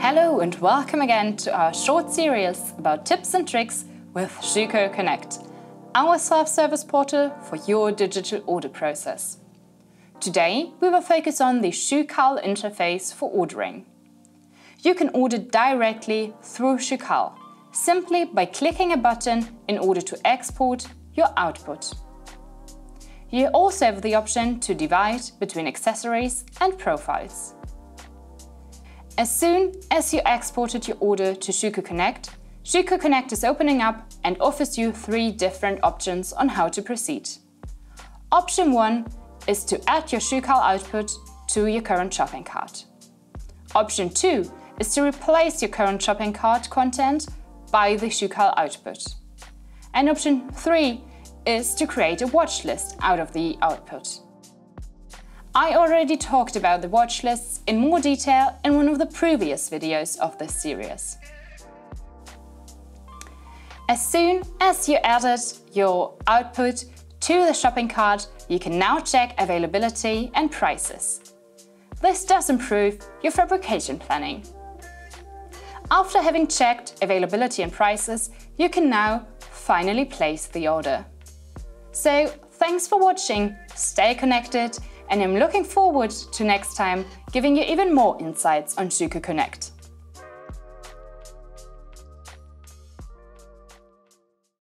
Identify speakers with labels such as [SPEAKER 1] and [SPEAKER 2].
[SPEAKER 1] Hello and welcome again to our short series about tips and tricks with Schuko Connect, our self-service portal for your digital order process. Today we will focus on the Schucal interface for ordering. You can order directly through Schucal, simply by clicking a button in order to export your output. You also have the option to divide between accessories and profiles. As soon as you exported your order to Schuko Connect is opening up and offers you 3 different options on how to proceed. Option 1 is to add your Schucal output to your current shopping cart. Option 2 is to replace your current shopping cart content by the Schucal output. And option 3 is to create a watch list out of the output. I already talked about the watch lists in more detail in one of the previous videos of this series. As soon as you added your output to the shopping cart, you can now check availability and prices. This does improve your fabrication planning. After having checked availability and prices, you can now finally place the order. So, thanks for watching, stay connected, and I'm looking forward to next time giving you even more insights on Schuko Connect.